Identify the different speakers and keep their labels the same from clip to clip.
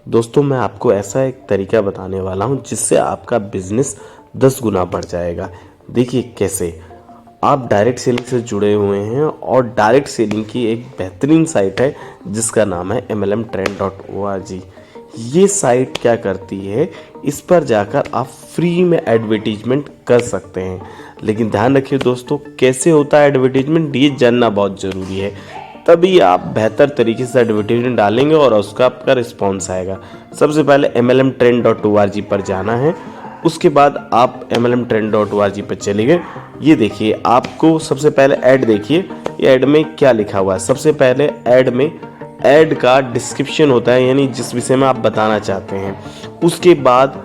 Speaker 1: दोस्तों मैं आपको ऐसा एक तरीका बताने वाला हूं जिससे आपका बिजनेस 10 गुना बढ़ जाएगा। देखिए कैसे। आप डायरेक्ट सेलिंग से जुड़े हुए हैं और डायरेक्ट सेलिंग की एक बेहतरीन साइट है जिसका नाम है mlmtrend.org। ये साइट क्या करती है, इस पर जाकर आप फ्री में एडवर्टीजमेंट कर सकते हैं। लेकिन ध्यान रखिए दोस्तों, कैसे होता है एडवर्टीजमेंट ये जानना बहुत ज़रूरी है, तभी आप बेहतर तरीके से एडवर्टीजमेंट डालेंगे और उसका आपका रिस्पॉन्स आएगा। सबसे पहले mlmtrend.org पर जाना है। उसके बाद आप mlmtrend.org पर चलिए। ये देखिए, आपको सबसे पहले ऐड देखिए, ये ऐड में क्या लिखा हुआ है। सबसे पहले ऐड में ऐड का डिस्क्रिप्शन होता है, यानी जिस विषय में आप बताना चाहते हैं। उसके बाद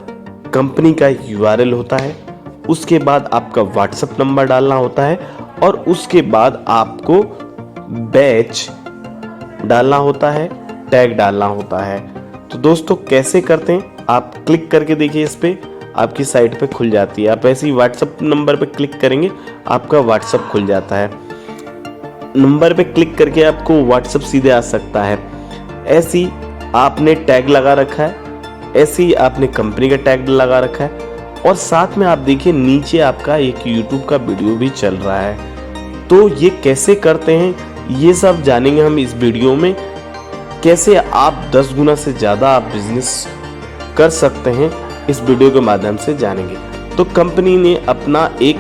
Speaker 1: कंपनी का यूआरएल होता है। उसके बाद आपका व्हाट्सएप नंबर डालना होता है और उसके बाद आपको बैच डालना होता है, टैग डालना होता है। तो दोस्तों कैसे करते हैं, आप क्लिक करके देखिए, इस पे आपकी साइट पे खुल जाती है। आप ऐसे ही व्हाट्सएप नंबर पे क्लिक करेंगे, आपका व्हाट्सएप खुल जाता है। नंबर पे क्लिक करके आपको व्हाट्सएप सीधे आ सकता है। ऐसे ही आपने टैग लगा रखा है, ऐसे ही आपने कंपनी का टैग लगा रखा है और साथ में आप देखिए नीचे आपका एक यूट्यूब का वीडियो भी चल रहा है। तो ये कैसे करते हैं ये सब जानेंगे हम इस वीडियो में। कैसे आप 10 गुना से ज़्यादा आप बिजनेस कर सकते हैं, इस वीडियो के माध्यम से जानेंगे। तो कंपनी ने अपना एक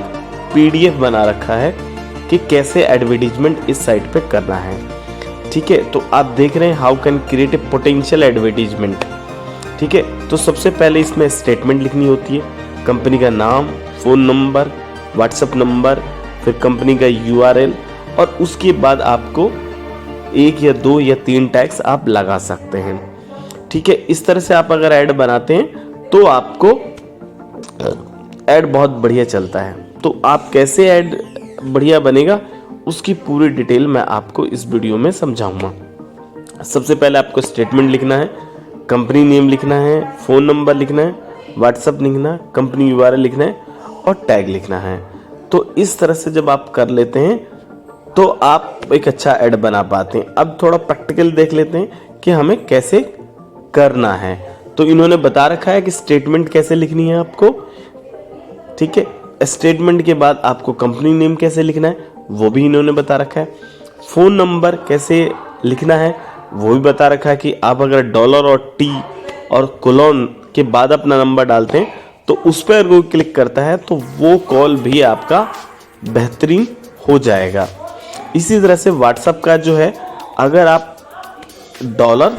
Speaker 1: पीडीएफ बना रखा है कि कैसे एडवर्टीजमेंट इस साइट पे करना है। ठीक है, तो आप देख रहे हैं how can create a potential advertisement. ठीक है, तो सबसे पहले इसमें स्टेटमेंट लिखनी होती है, कंपनी का नाम, फ़ोन नंबर, व्हाट्सएप नंबर, फिर कंपनी का यूआरएल और उसके बाद आपको 1 या 2 या 3 टैग्स आप लगा सकते हैं। ठीक है, इस तरह से आप अगर ऐड बनाते हैं तो आपको ऐड बहुत बढ़िया चलता है। तो आप कैसे ऐड बढ़िया बनेगा उसकी पूरी डिटेल मैं आपको इस वीडियो में समझाऊंगा। सबसे पहले आपको स्टेटमेंट लिखना है, कंपनी नेम लिखना है, फ़ोन नंबर लिखना है, व्हाट्सएप लिखना है, कंपनी यूआरएल लिखना है और टैग लिखना है। तो इस तरह से जब आप कर लेते हैं तो आप एक अच्छा ऐड बना पाते हैं। अब थोड़ा प्रैक्टिकल देख लेते हैं कि हमें कैसे करना है। तो इन्होंने बता रखा है कि स्टेटमेंट कैसे लिखनी है आपको। ठीक है, स्टेटमेंट के बाद आपको कंपनी नेम कैसे लिखना है वो भी इन्होंने बता रखा है। फ़ोन नंबर कैसे लिखना है वो भी बता रखा है कि आप अगर डॉलर और टी और कोलोन के बाद अपना नंबर डालते हैं तो उस पर कोई क्लिक करता है तो वो कॉल भी आपका बेहतरीन हो जाएगा। इसी तरह से व्हाट्सएप का जो है, अगर आप डॉलर,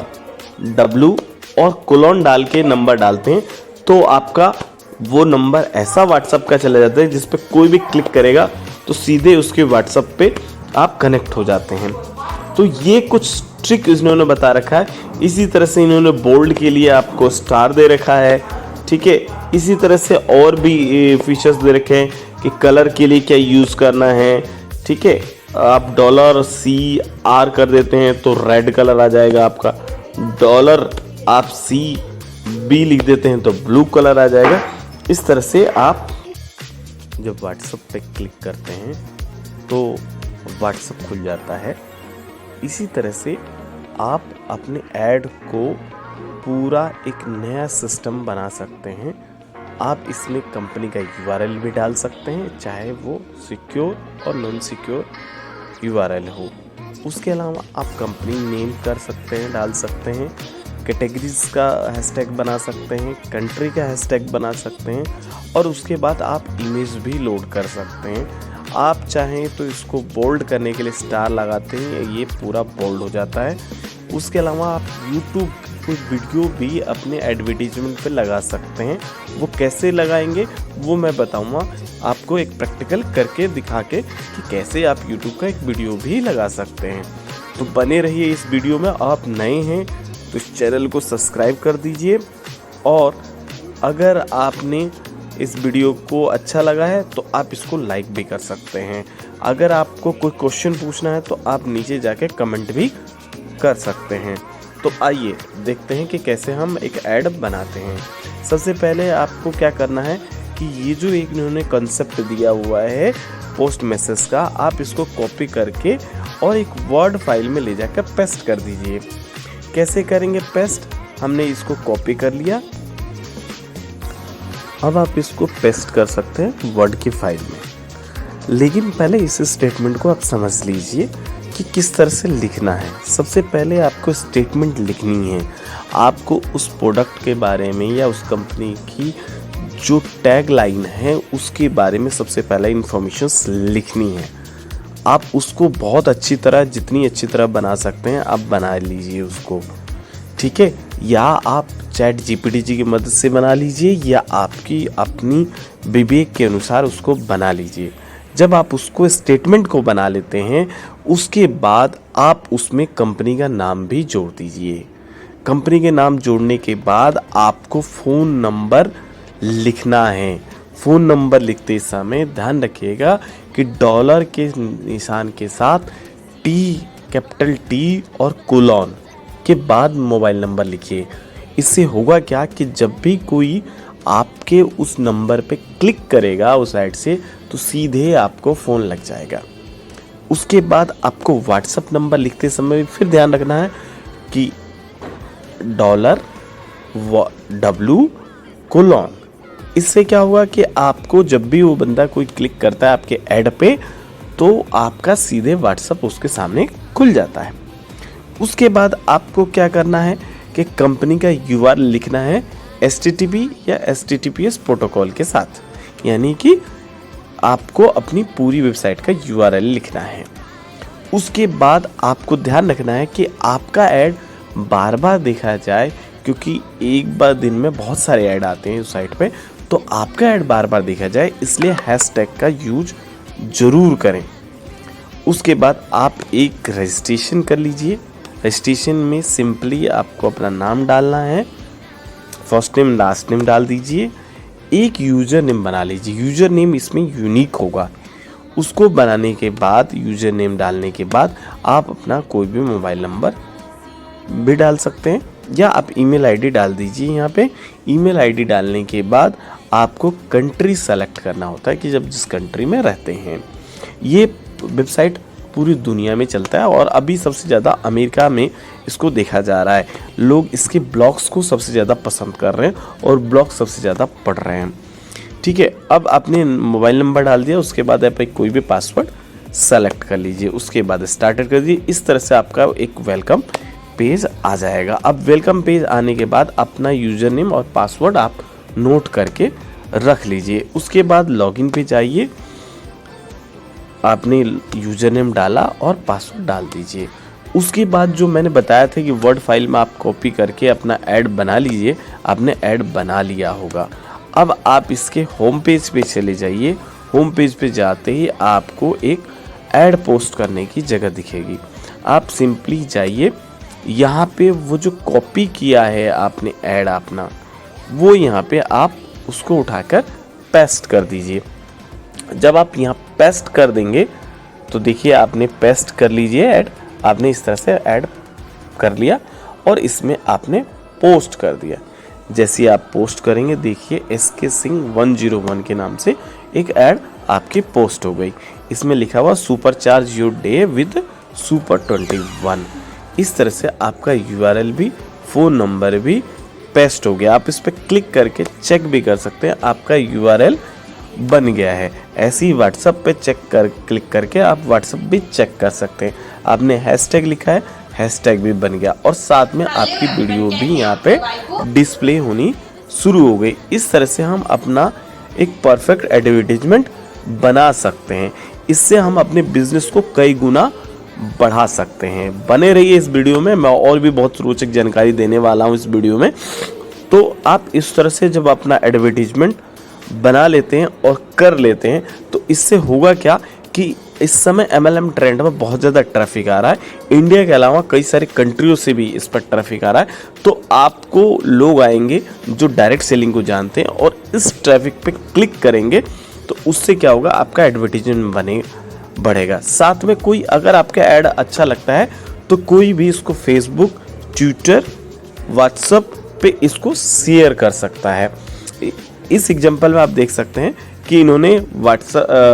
Speaker 1: डब्ल्यू और कोलोन डाल के नंबर डालते हैं तो आपका वो नंबर ऐसा व्हाट्सएप का चला जाता है जिस पे कोई भी क्लिक करेगा तो सीधे उसके व्हाट्सएप पे आप कनेक्ट हो जाते हैं। तो ये कुछ ट्रिक इन्होंने बता रखा है। इसी तरह से इन्होंने बोल्ड के लिए आपको स्टार दे रखा है। ठीक है, इसी तरह से और भी फीचर्स दे रखे हैं कि कलर के लिए क्या यूज़ करना है। ठीक है, आप डॉलर CR कर देते हैं तो रेड कलर आ जाएगा आपका, डॉलर आप CB लिख देते हैं तो ब्लू कलर आ जाएगा। इस तरह से आप जब व्हाट्सएप पे क्लिक करते हैं तो व्हाट्सएप खुल जाता है। इसी तरह से आप अपने ऐड को पूरा एक नया सिस्टम बना सकते हैं। आप इसमें कंपनी का यूआरएल भी डाल सकते हैं, चाहे वो सिक्योर और नॉन सिक्योर यूआरएल हो। उसके अलावा आप कंपनी नेम कर सकते हैं, डाल सकते हैं, कैटेगरीज का हैशटैग बना सकते हैं, कंट्री का हैशटैग बना सकते हैं और उसके बाद आप इमेज भी लोड कर सकते हैं। आप चाहें तो इसको बोल्ड करने के लिए स्टार लगाते हैं, ये पूरा बोल्ड हो जाता है। उसके अलावा आप यूट्यूब कोई वीडियो भी अपने एडवर्टीजमेंट पे लगा सकते हैं। वो कैसे लगाएंगे वो मैं बताऊंगा आपको, एक प्रैक्टिकल करके दिखा के कि कैसे आप यूट्यूब का एक वीडियो भी लगा सकते हैं। तो बने रहिए इस वीडियो में। आप नए हैं तो इस चैनल को सब्सक्राइब कर दीजिए और अगर आपने इस वीडियो को अच्छा लगा है तो आप इसको लाइक भी कर सकते हैं। अगर आपको कोई क्वेश्चन पूछना है तो आप नीचे जाके कमेंट भी कर सकते हैं। तो आइए देखते हैं कि कैसे हम एक ऐड बनाते हैं। सबसे पहले आपको क्या करना है कि ये जो एक इन्होंने कॉन्सेप्ट दिया हुआ है पोस्ट मैसेज का, आप इसको कॉपी करके और एक वर्ड फाइल में ले जाकर पेस्ट कर दीजिए। कैसे करेंगे पेस्ट, हमने इसको कॉपी कर लिया। अब आप इसको पेस्ट कर सकते हैं वर्ड की फाइल में। लेकिन पहले इस स्टेटमेंट को आप समझ लीजिए कि किस तरह से लिखना है। सबसे पहले आपको स्टेटमेंट लिखनी है। आपको उस प्रोडक्ट के बारे में या उस कंपनी की जो टैग लाइन है उसके बारे में सबसे पहले इन्फॉर्मेशंस लिखनी है। आप उसको बहुत अच्छी तरह, जितनी अच्छी तरह बना सकते हैं आप बना लीजिए उसको, ठीक है। या आप चैट जीपीटी जी की मदद से बना लीजिए या आपकी अपनी विवेक के अनुसार उसको बना लीजिए। जब आप उसको स्टेटमेंट को बना लेते हैं उसके बाद आप उसमें कंपनी का नाम भी जोड़ दीजिए। कंपनी के नाम जोड़ने के बाद आपको फ़ोन नंबर लिखना है। फ़ोन नंबर लिखते समय ध्यान रखिएगा कि डॉलर के निशान के साथ टी, कैपिटल टी और कोलन के बाद मोबाइल नंबर लिखिए। इससे होगा क्या कि जब भी कोई आपके उस नंबर पे क्लिक करेगा उस साइट से तो सीधे आपको फ़ोन लग जाएगा। उसके बाद आपको व्हाट्सएप नंबर लिखते समय फिर ध्यान रखना है कि $W कोलन। इससे क्या हुआ कि आपको जब भी वो बंदा कोई क्लिक करता है आपके ऐड पे तो आपका सीधे व्हाट्सएप उसके सामने खुल जाता है। उसके बाद आपको क्या करना है कि कंपनी का URL लिखना है HTTP या HTTPS प्रोटोकॉल के साथ, यानी कि आपको अपनी पूरी वेबसाइट का URL लिखना है। उसके बाद आपको ध्यान रखना है कि आपका ऐड बार बार देखा जाए, क्योंकि एक बार दिन में बहुत सारे ऐड आते हैं उस साइट पे, तो आपका ऐड बार बार देखा जाए, इसलिए हैशटैग का यूज ज़रूर करें। उसके बाद आप एक रजिस्ट्रेशन कर लीजिए। रजिस्ट्रेशन में सिंपली आपको अपना नाम डालना है, फर्स्ट नेम लास्ट नेम डाल दीजिए। एक यूज़र नेम बना लीजिए। यूज़र नेम इसमें यूनिक होगा। उसको बनाने के बाद, यूज़र नेम डालने के बाद आप अपना कोई भी मोबाइल नंबर भी डाल सकते हैं या आप ईमेल आईडी डाल दीजिए। यहाँ पे ईमेल आईडी डालने के बाद आपको कंट्री सेलेक्ट करना होता है कि जब जिस कंट्री में रहते हैं। ये वेबसाइट पूरी दुनिया में चलता है और अभी सबसे ज़्यादा अमेरिका में इसको देखा जा रहा है। लोग इसके ब्लॉग्स को सबसे ज़्यादा पसंद कर रहे हैं और ब्लॉग सबसे ज़्यादा पढ़ रहे हैं, ठीक है। अब आपने मोबाइल नंबर डाल दिया, उसके बाद आप कोई भी पासवर्ड सेलेक्ट कर लीजिए, उसके बाद स्टार्ट कर दीजिए। इस तरह से आपका एक वेलकम पेज आ जाएगा। अब वेलकम पेज आने के बाद अपना यूज़र नेम और पासवर्ड आप नोट करके रख लीजिए। उसके बाद लॉगिन पे जाइए, आपने यूज़र नेम डाला और पासवर्ड डाल दीजिए। उसके बाद जो मैंने बताया था कि वर्ड फाइल में आप कॉपी करके अपना ऐड बना लीजिए, आपने ऐड बना लिया होगा। अब आप इसके होम पेज पे चले जाइए। होम पेज पे जाते ही आपको एक ऐड पोस्ट करने की जगह दिखेगी। आप सिंपली जाइए, यहाँ पे वो जो कॉपी किया है आपने ऐड अपना, वो यहाँ पे आप उसको उठाकर पेस्ट कर दीजिए। जब आप यहाँ पेस्ट कर देंगे तो देखिए आपने पेस्ट कर लीजिए ऐड, आपने इस तरह से ऐड कर लिया और इसमें आपने पोस्ट कर दिया। जैसे आप पोस्ट करेंगे देखिए SK सिंह 101 के नाम से एक ऐड आपकी पोस्ट हो गई। इसमें लिखा हुआ super charge your day with super 21। इस तरह से आपका URL भी, फ़ोन नंबर भी पेस्ट हो गया। आप इस पर क्लिक करके चेक भी कर सकते हैं आपका URL बन गया है। ऐसे ही व्हाट्सएप पे क्लिक करके आप व्हाट्सएप भी चेक कर सकते हैं। आपने हैशटैग लिखा है, हैशटैग भी बन गया और साथ में आपकी वीडियो भी यहाँ पे डिस्प्ले होनी शुरू हो गई। इस तरह से हम अपना एक परफेक्ट एडवर्टीजमेंट बना सकते हैं। इससे हम अपने बिजनेस को कई गुना बढ़ा सकते हैं। बने रहिए इस वीडियो में, मैं और भी बहुत रोचक जानकारी देने वाला हूँ इस वीडियो में। तो आप इस तरह से जब अपना एडवर्टीजमेंट बना लेते हैं और कर लेते हैं तो इससे होगा क्या कि इस समय MLM ट्रेंड में बहुत ज़्यादा ट्रैफिक आ रहा है। इंडिया के अलावा कई सारे कंट्रियों से भी इस पर ट्रैफिक आ रहा है। तो आपको लोग आएंगे जो डायरेक्ट सेलिंग को जानते हैं और इस ट्रैफिक पे क्लिक करेंगे तो उससे क्या होगा, आपका एडवर्टीजमेंट बढ़ेगा। साथ में कोई अगर आपका ऐड अच्छा लगता है तो कोई भी इसको फेसबुक, ट्विटर, व्हाट्सएप पे इसको शेयर कर सकता है। इस एग्जांपल में आप देख सकते हैं कि इन्होंने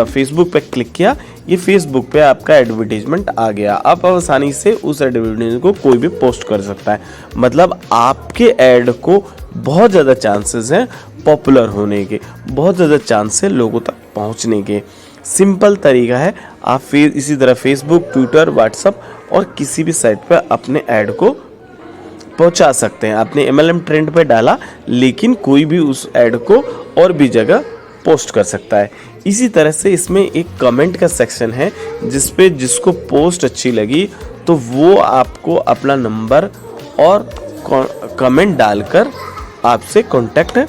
Speaker 1: फेसबुक पे क्लिक किया, ये फेसबुक पे आपका एडवर्टीजमेंट आ गया। आप आसानी से उस एडवर्टीजमेंट को कोई भी पोस्ट कर सकता है। मतलब आपके ऐड को बहुत ज़्यादा चांसेस हैं पॉपुलर होने के, बहुत ज़्यादा चांस है लोगों तक पहुंचने के। सिंपल तरीका है, आप इसी तरह फेसबुक, ट्विटर, व्हाट्सएप और किसी भी साइट पर अपने ऐड को पहुंचा सकते हैं। आपने MLM ट्रेंड पे डाला, लेकिन कोई भी उस ऐड को और भी जगह पोस्ट कर सकता है। इसी तरह से इसमें एक कमेंट का सेक्शन है, जिसपे जिसको पोस्ट अच्छी लगी तो वो आपको अपना नंबर और कमेंट डालकर आपसे कांटेक्ट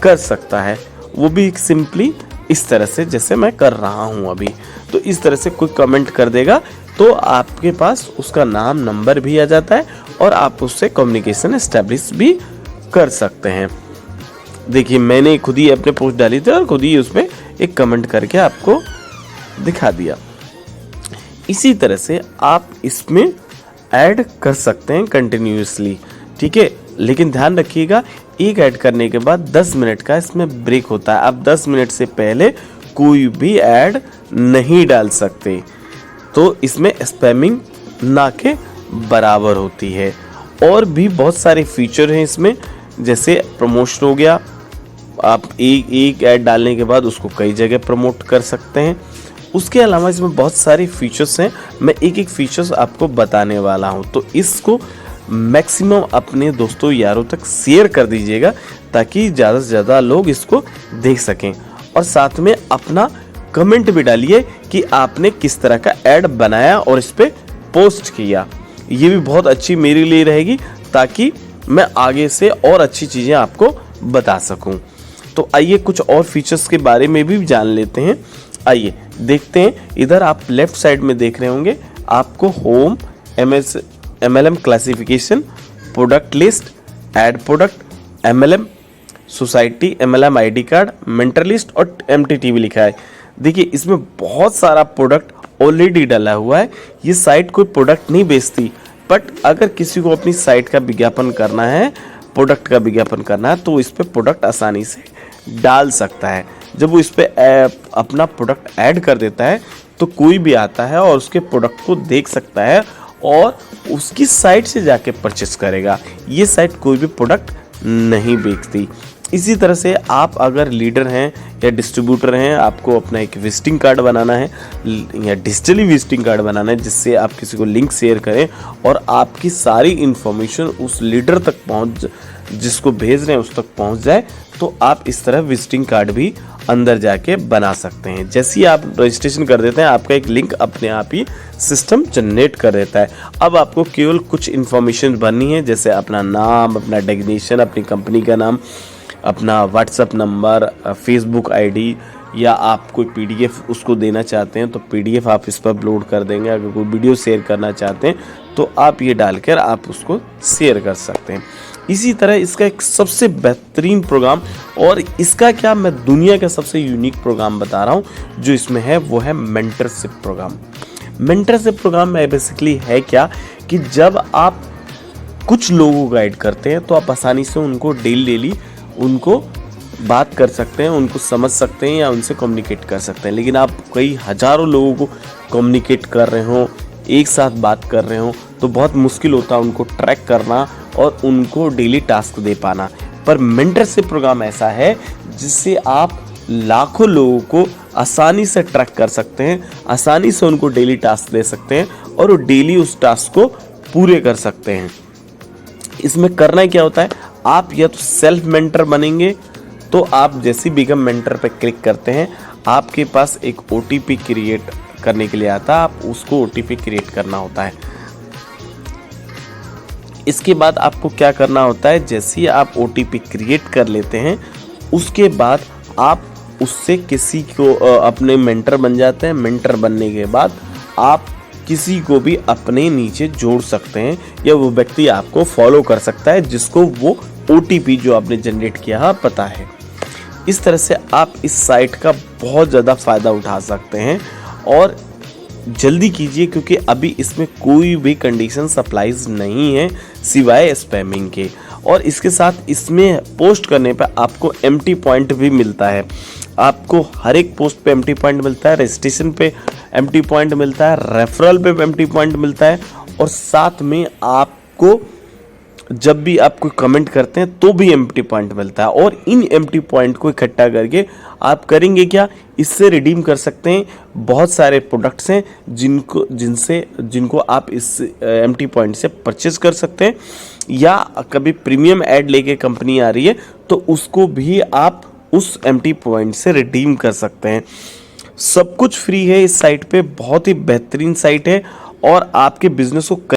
Speaker 1: कर सकता है। वो भी सिंपली इस तरह से जैसे मैं कर रहा हूँ अभी। तो इस तरह से कोई कमेंट कर देगा तो आपके पास उसका नाम, नंबर भी आ जाता है और आप उससे कम्युनिकेशन एस्टेब्लिश भी कर सकते हैं। देखिए, मैंने खुद ही अपने पोस्ट डाली थी और खुद ही उसमें एक कमेंट करके आपको दिखा दिया। इसी तरह से आप इसमें ऐड कर सकते हैं कंटिन्यूअसली, ठीक है। लेकिन ध्यान रखिएगा, एक ऐड करने के बाद 10 मिनट का इसमें ब्रेक होता है। आप 10 मिनट से पहले कोई भी ऐड नहीं डाल सकते, तो इसमें स्पैमिंग ना के बराबर होती है। और भी बहुत सारे फीचर हैं इसमें, जैसे प्रमोशन हो गया। आप एक ऐड डालने के बाद उसको कई जगह प्रमोट कर सकते हैं। उसके अलावा इसमें बहुत सारे फीचर्स हैं, मैं एक एक फीचर्स आपको बताने वाला हूं। तो इसको मैक्सिमम अपने दोस्तों यारों तक शेयर कर दीजिएगा, ताकि ज़्यादा से ज़्यादा लोग इसको देख सकें। और साथ में अपना कमेंट भी डालिए कि आपने किस तरह का ऐड बनाया और इस पर पोस्ट किया। ये भी बहुत अच्छी मेरे लिए रहेगी, ताकि मैं आगे से और अच्छी चीज़ें आपको बता सकूं। तो आइए कुछ और फीचर्स के बारे में भी जान लेते हैं। आइए देखते हैं। इधर आप लेफ्ट साइड में देख रहे होंगे, आपको home, MLM classification, product list, add product, MLM society, MLM ID card, mentor list और MTTV लिखा है। देखिए, इसमें बहुत सारा प्रोडक्ट ऑलरेडी डाला हुआ है। ये साइट कोई प्रोडक्ट नहीं बेचती, बट अगर किसी को अपनी साइट का विज्ञापन करना है, प्रोडक्ट का विज्ञापन करना है, तो इस पर प्रोडक्ट आसानी से डाल सकता है। जब वो इस पर अपना प्रोडक्ट ऐड कर देता है, तो कोई भी आता है और उसके प्रोडक्ट को देख सकता है और उसकी साइट से जाके परचेस करेगा। ये साइट कोई भी प्रोडक्ट नहीं बेचती। इसी तरह से आप अगर लीडर हैं या डिस्ट्रीब्यूटर हैं, आपको अपना एक विजिटिंग कार्ड बनाना है या डिजिटली विजिटिंग कार्ड बनाना है, जिससे आप किसी को लिंक शेयर करें और आपकी सारी इन्फॉर्मेशन उस लीडर तक पहुंच, जिसको भेज रहे हैं उस तक पहुंच जाए, तो आप इस तरह विजिटिंग कार्ड भी अंदर जाके बना सकते हैं। जैसे ही आप रजिस्ट्रेशन कर देते हैं, आपका एक लिंक अपने आप ही सिस्टम जनरेट कर देता है। अब आपको केवल कुछ इन्फॉर्मेशन भरनी है, जैसे अपना नाम, अपना डेजिग्नेशन, अपनी कंपनी का नाम, अपना व्हाट्सएप नंबर, फेसबुक ID, या आप कोई PDF उसको देना चाहते हैं तो PDF आप इस पर अपलोड कर देंगे। अगर कोई वीडियो शेयर करना चाहते हैं तो आप ये डालकर आप उसको शेयर कर सकते हैं। इसी तरह इसका एक सबसे बेहतरीन प्रोग्राम, और इसका क्या, मैं दुनिया का सबसे यूनिक प्रोग्राम बता रहा हूँ जो इसमें है, वो है मेंटरशिप प्रोग्राम। मेंटरशिप प्रोग्राम में बेसिकली है क्या कि जब आप कुछ लोगों को गाइड करते हैं, तो आप आसानी से उनको डेली उनको बात कर सकते हैं, उनको समझ सकते हैं या उनसे कम्युनिकेट कर सकते हैं। लेकिन आप कई हज़ारों लोगों को कम्युनिकेट कर रहे हो, एक साथ बात कर रहे हो, तो बहुत मुश्किल होता है उनको ट्रैक करना और उनको डेली टास्क दे पाना। पर मेंटरशिप प्रोग्राम ऐसा है जिससे आप लाखों लोगों को आसानी से ट्रैक कर सकते हैं, आसानी से उनको डेली टास्क दे सकते हैं और वो डेली उस टास्क को पूरे कर सकते हैं। इसमें करना क्या होता है, आप या तो सेल्फ मेंटर बनेंगे, तो आप जैसे बिकम मेंटर पे क्लिक करते हैं, आपके पास एक OTP क्रिएट करने के लिए आता है, आप उसको OTP क्रिएट करना होता है। इसके बाद आपको क्या करना होता है, जैसे ही आप OTP क्रिएट कर लेते हैं, उसके बाद आप उससे किसी को अपने मेंटर बन जाते हैं। मेंटर बनने के बाद आप किसी को भी अपने नीचे जोड़ सकते हैं, या वो व्यक्ति आपको फॉलो कर सकता है जिसको वो OTP जो आपने जनरेट किया है पता है। इस तरह से आप इस साइट का बहुत ज़्यादा फ़ायदा उठा सकते हैं, और जल्दी कीजिए क्योंकि अभी इसमें कोई भी कंडीशन सप्लाईज नहीं है सिवाय स्पैमिंग के। और इसके साथ इसमें पोस्ट करने पर आपको एम्प्टी पॉइंट भी मिलता है। आपको हर एक पोस्ट पे एम्प्टी पॉइंट मिलता है, रजिस्ट्रेशन पे एम्प्टी पॉइंट मिलता है, रेफरल पे एम्प्टी पॉइंट मिलता है, और साथ में आपको जब भी आप कोई कमेंट करते हैं तो भी एम्प्टी पॉइंट मिलता है। और इन एम्प्टी पॉइंट को इकट्ठा करके आप करेंगे क्या, इससे रिडीम कर सकते हैं। बहुत सारे प्रोडक्ट्स हैं जिनको आप इस एम्प्टी पॉइंट से परचेज कर सकते हैं, या कभी प्रीमियम ऐड लेके कंपनी आ रही है तो उसको भी आप उस एम्प्टी पॉइंट से रिडीम कर सकते हैं। सब कुछ फ्री है इस साइट पे, बहुत ही बेहतरीन साइट है और आपके बिजनेस को